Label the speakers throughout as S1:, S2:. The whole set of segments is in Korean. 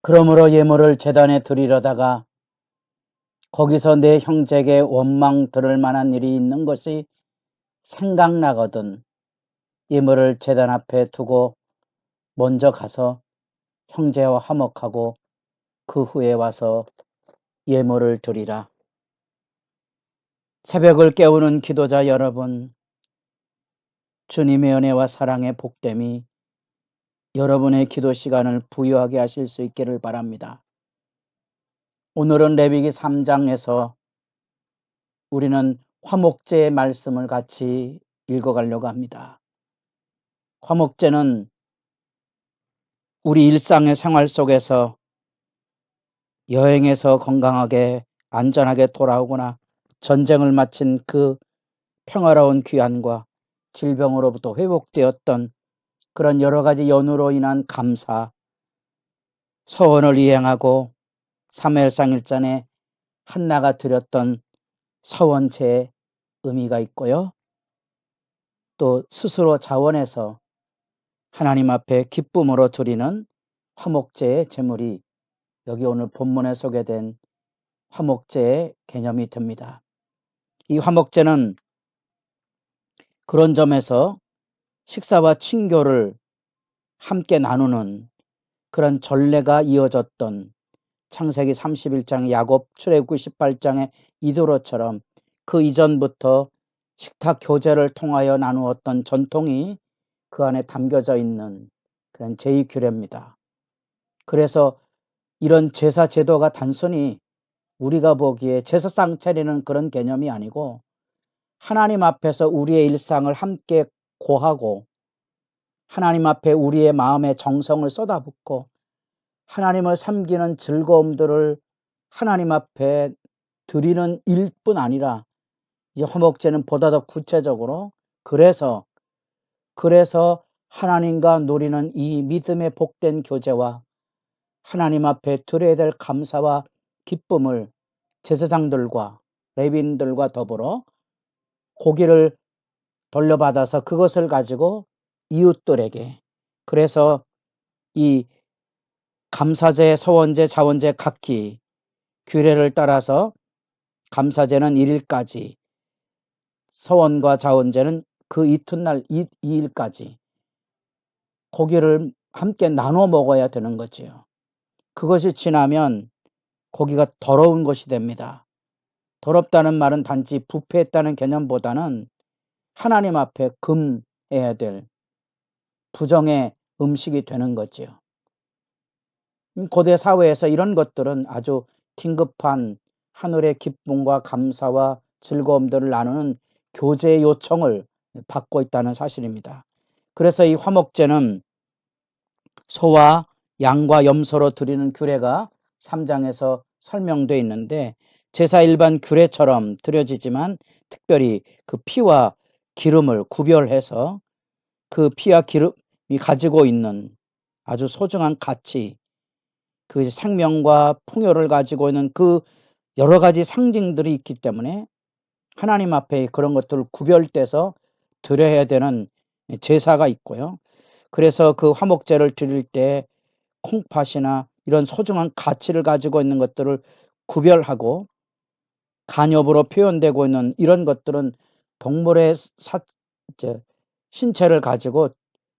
S1: 그러므로 예물을 제단에 드리려다가 거기서 내 형제에게 원망 들을 만한 일이 있는 것이 생각나거든 예물을 제단 앞에 두고 먼저 가서 형제와 화목하고 그 후에 와서 예물을 드리라. 새벽을 깨우는 기도자 여러분, 주님의 은혜와 사랑의 복됨이 여러분의 기도 시간을 부유하게 하실 수 있기를 바랍니다. 오늘은 레위기 3장에서 우리는 화목제의 말씀을 같이 읽어가려고 합니다. 화목제는 우리 일상의 생활 속에서 여행에서 건강하게 안전하게 돌아오거나 전쟁을 마친 그 평화로운 귀환과 질병으로부터 회복되었던 그런 여러 가지 연후로 인한 감사, 서원을 이행하고 사무엘상 1장에 한나가 드렸던 서원제의 의미가 있고요. 또 스스로 자원해서 하나님 앞에 기쁨으로 드리는 화목제의 제물이 여기 오늘 본문에 소개된 화목제의 개념이 됩니다. 이 화목제는 그런 점에서 식사와 친교를 함께 나누는 그런 전례가 이어졌던 창세기 31장 야곱 출애굽기 18장의 이도로처럼 그 이전부터 식탁 교제를 통하여 나누었던 전통이 그 안에 담겨져 있는 그런 제2규례입니다. 그래서 이런 제사 제도가 단순히 우리가 보기에 제사상 차리는 그런 개념이 아니고 하나님 앞에서 우리의 일상을 함께 고하고 하나님 앞에 우리의 마음의 정성을 쏟아붓고 하나님을 섬기는 즐거움들을 하나님 앞에 드리는 일뿐 아니라 이 화목제는 보다 더 구체적으로 그래서 하나님과 누리는 이 믿음의 복된 교제와 하나님 앞에 드려야 될 감사와 기쁨을 제사장들과 레위인들과 더불어 고기를 돌려받아서 그것을 가지고 이웃들에게 그래서 이 감사제, 서원제, 자원제 각기 규례를 따라서 감사제는 1일까지 서원과 자원제는 그 이튿날 2일까지 고기를 함께 나눠 먹어야 되는 거지요. 그것이 지나면 고기가 더러운 것이 됩니다. 더럽다는 말은 단지 부패했다는 개념보다는 하나님 앞에 금해야 될 부정의 음식이 되는 거지요. 고대 사회에서 이런 것들은 아주 긴급한 하늘의 기쁨과 감사와 즐거움들을 나누는 교제 요청을 받고 있다는 사실입니다. 그래서 이 화목제는 소와 양과 염소로 드리는 규례가 3장에서 설명되어 있는데 제사 일반 규례처럼 드려지지만 특별히 그 피와 기름을 구별해서 그 피와 기름이 가지고 있는 아주 소중한 가치, 그 생명과 풍요를 가지고 있는 그 여러 가지 상징들이 있기 때문에 하나님 앞에 그런 것들을 구별돼서 드려야 되는 제사가 있고요. 그래서 그 화목제를 드릴 때 콩팥이나 이런 소중한 가치를 가지고 있는 것들을 구별하고 간엽으로 표현되고 있는 이런 것들은 동물의 신체를 가지고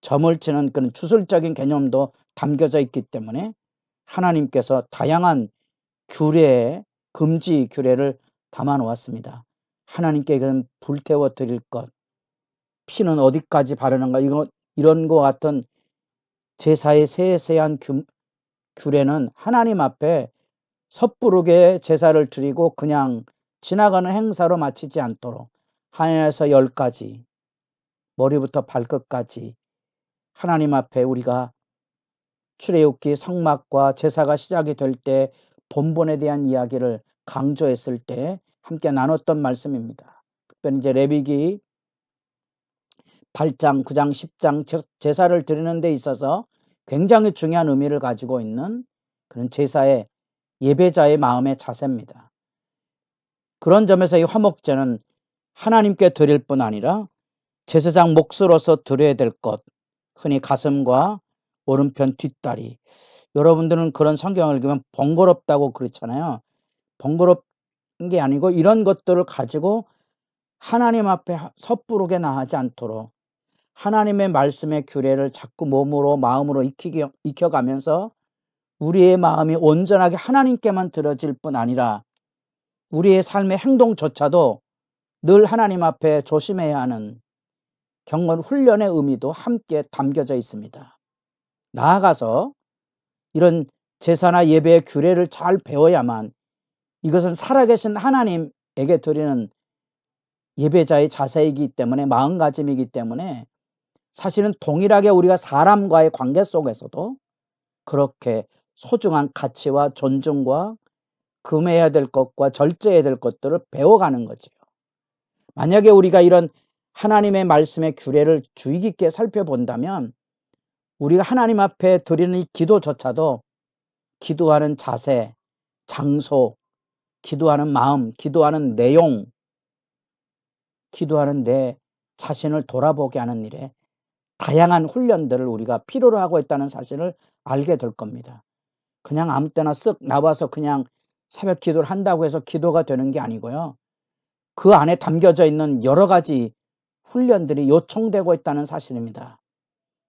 S1: 점을 치는 그런 주술적인 개념도 담겨져 있기 때문에 하나님께서 다양한 규례, 금지 규례를 담아 놓았습니다. 하나님께 이건 불태워 드릴 것, 피는 어디까지 바르는가 이런 것 같은 제사의 세세한 규례는 하나님 앞에 섣부르게 제사를 드리고 그냥 지나가는 행사로 마치지 않도록 하나에서 10가지 머리부터 발끝까지 하나님 앞에 우리가 출애굽기 성막과 제사가 시작이 될 때 본본에 대한 이야기를 강조했을 때 함께 나눴던 말씀입니다. 특별히 이제 레위기 8장, 9장, 10장 제사를 드리는 데 있어서 굉장히 중요한 의미를 가지고 있는 그런 제사의 예배자의 마음의 자세입니다. 그런 점에서 이 화목제는 하나님께 드릴 뿐 아니라 제사장 몫으로서 드려야 될 것, 흔히 가슴과 오른편 뒷다리 여러분들은 그런 성경을 읽으면 번거롭다고 그렇잖아요. 번거롭은 게 아니고 이런 것들을 가지고 하나님 앞에 섣부르게 나가지 않도록 하나님의 말씀의 규례를 자꾸 몸으로 마음으로 익혀가면서 우리의 마음이 온전하게 하나님께만 들어질 뿐 아니라 우리의 삶의 행동조차도 늘 하나님 앞에 조심해야 하는 경건 훈련의 의미도 함께 담겨져 있습니다. 나아가서 이런 제사나 예배의 규례를 잘 배워야만 이것은 살아계신 하나님에게 드리는 예배자의 자세이기 때문에 마음가짐이기 때문에 사실은 동일하게 우리가 사람과의 관계 속에서도 그렇게 소중한 가치와 존중과 금해야 될 것과 절제해야 될 것들을 배워가는 거지요. 만약에 우리가 이런 하나님의 말씀의 규례를 주의 깊게 살펴본다면 우리가 하나님 앞에 드리는 이 기도조차도 기도하는 자세, 장소, 기도하는 마음, 기도하는 내용, 기도하는 내 자신을 돌아보게 하는 일에 다양한 훈련들을 우리가 필요로 하고 있다는 사실을 알게 될 겁니다. 그냥 아무 때나 쓱 나와서 그냥 새벽 기도를 한다고 해서 기도가 되는 게 아니고요. 그 안에 담겨져 있는 여러 가지 훈련들이 요청되고 있다는 사실입니다.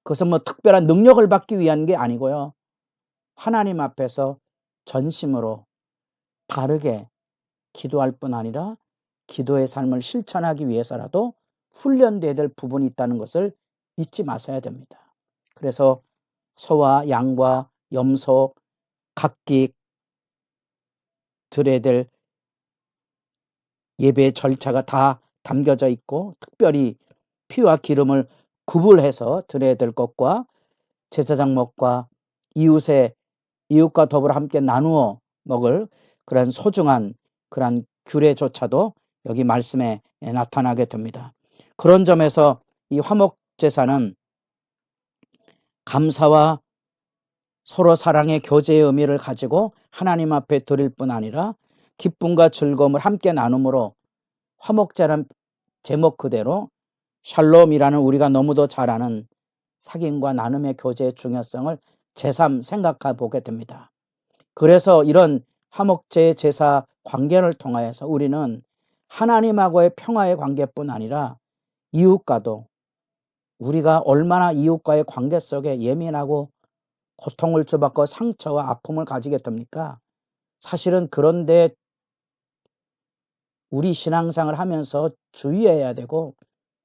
S1: 그것은 뭐 특별한 능력을 받기 위한 게 아니고요. 하나님 앞에서 전심으로 바르게 기도할 뿐 아니라 기도의 삶을 실천하기 위해서라도 훈련돼야 될 부분이 있다는 것을 잊지 마셔야 됩니다. 그래서 소와 양과 염소 각기 드려야 될 예배의 절차가 다 담겨져 있고 특별히 피와 기름을 구분해서 드려야 될 것과 제사장 먹과 이웃과 더불어 함께 나누어 먹을 그런 소중한 그런 규례조차도 여기 말씀에 나타나게 됩니다. 그런 점에서 이 화목제사는 감사와 서로 사랑의 교제의 의미를 가지고 하나님 앞에 드릴 뿐 아니라 기쁨과 즐거움을 함께 나눔으로 화목제라는 제목 그대로 샬롬이라는 우리가 너무도 잘 아는 사귐과 나눔의 교제의 중요성을 새삼 생각해 보게 됩니다. 그래서 이런 화목제의 제사 관계를 통하여서 우리는 하나님하고의 평화의 관계뿐 아니라 이웃과도 우리가 얼마나 이웃과의 관계 속에 예민하고 고통을 주받고 상처와 아픔을 가지게 됩니까? 사실은 그런데 우리 신앙생활을 하면서 주의해야 되고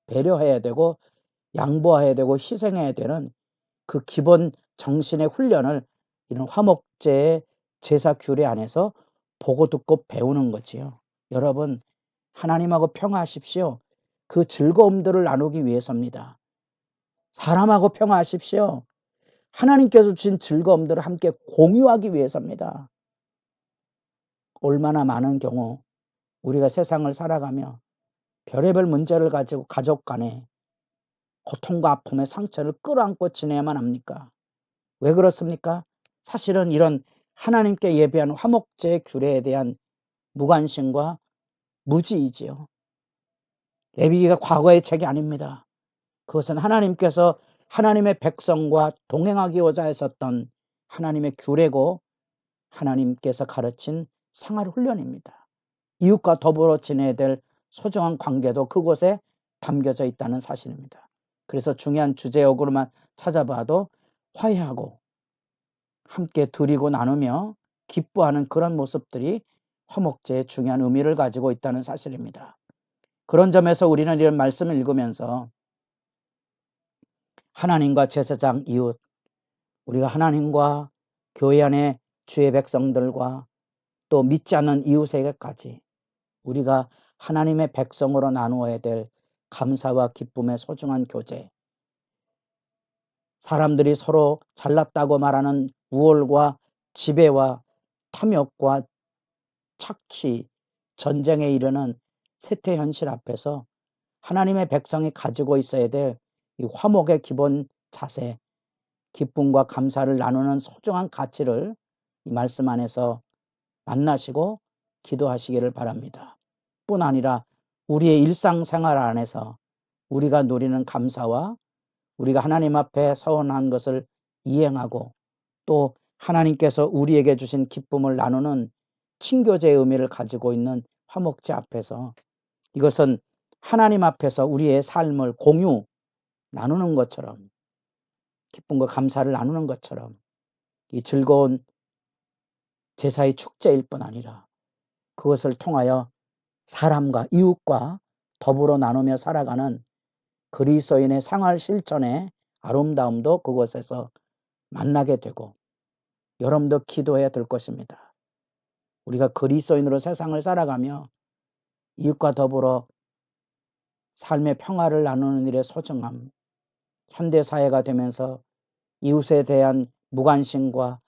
S1: 배려해야 되고 양보해야 되고 희생해야 되는 그 기본 정신의 훈련을 이런 화목제의 제사 규례 안에서 보고 듣고 배우는 거지요. 여러분, 하나님하고 평화하십시오. 그 즐거움들을 나누기 위해서입니다. 사람하고 평화하십시오. 하나님께서 주신 즐거움들을 함께 공유하기 위해서입니다. 얼마나 많은 경우 우리가 세상을 살아가며 별의별 문제를 가지고 가족 간에 고통과 아픔의 상처를 끌어안고 지내야만 합니까? 왜 그렇습니까? 사실은 이런 하나님께 예배하는 화목제의 규례에 대한 무관심과 무지이지요. 레위기가 과거의 책이 아닙니다. 그것은 하나님께서 하나님의 백성과 동행하기로자 했었던 하나님의 규례고 하나님께서 가르친 생활훈련입니다. 이웃과 더불어 지내야 될 소중한 관계도 그곳에 담겨져 있다는 사실입니다. 그래서 중요한 주제역으로만 찾아봐도 화해하고 함께 드리고 나누며 기뻐하는 그런 모습들이 화목제의 중요한 의미를 가지고 있다는 사실입니다. 그런 점에서 우리는 이런 말씀을 읽으면서 하나님과 제사장 이웃, 우리가 하나님과 교회 안에 주의 백성들과 또 믿지 않는 이웃에게까지 우리가 하나님의 백성으로 나누어야 될 감사와 기쁨의 소중한 교제, 사람들이 서로 잘났다고 말하는 우월과 지배와 탐욕과 착취, 전쟁에 이르는 세태 현실 앞에서 하나님의 백성이 가지고 있어야 될 이 화목의 기본 자세, 기쁨과 감사를 나누는 소중한 가치를 이 말씀 안에서 만나시고 기도하시기를 바랍니다. 뿐 아니라 우리의 일상생활 안에서 우리가 누리는 감사와 우리가 하나님 앞에 서원한 것을 이행하고 또 하나님께서 우리에게 주신 기쁨을 나누는 친교제의 의미를 가지고 있는 화목제 앞에서 이것은 하나님 앞에서 우리의 삶을 나누는 것처럼 기쁨과 감사를 나누는 것처럼 이 즐거운 제사의 축제일 뿐 아니라 그것을 통하여 사람과 이웃과 더불어 나누며 살아가는 그리스도인의 생활 실천의 아름다움도 그곳에서 만나게 되고 여러분도 기도해야 될 것입니다. 우리가 그리스도인으로 세상을 살아가며 이웃과 더불어 삶의 평화를 나누는 일의 소중함, 현대사회가 되면서 이웃에 대한 무관심과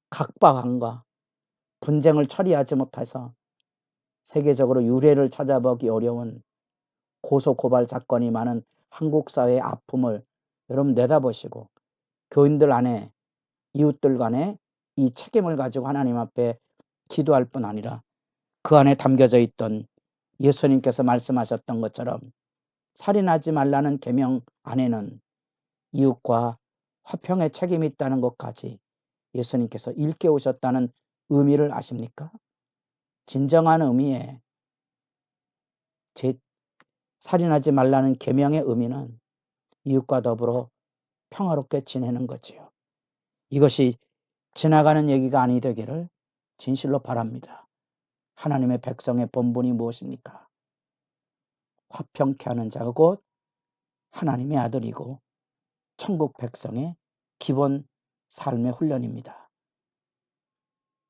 S1: 각박함과 분쟁을 처리하지 못해서 세계적으로 유례를 찾아보기 어려운 고소고발 사건이 많은 한국 사회의 아픔을 여러분 내다보시고 교인들 안에 이웃들 간에 이 책임을 가지고 하나님 앞에 기도할 뿐 아니라 그 안에 담겨져 있던 예수님께서 말씀하셨던 것처럼 살인하지 말라는 계명 안에는 이웃과 화평의 책임이 있다는 것까지 예수님께서 일깨우셨다는 의미를 아십니까? 진정한 의미의 살인하지 말라는 계명의 의미는 이웃과 더불어 평화롭게 지내는 거지요. 이것이 지나가는 얘기가 아니 되기를 진실로 바랍니다. 하나님의 백성의 본분이 무엇입니까? 화평케 하는 자가 곧 하나님의 아들이고 천국 백성의 기본 삶의 훈련입니다.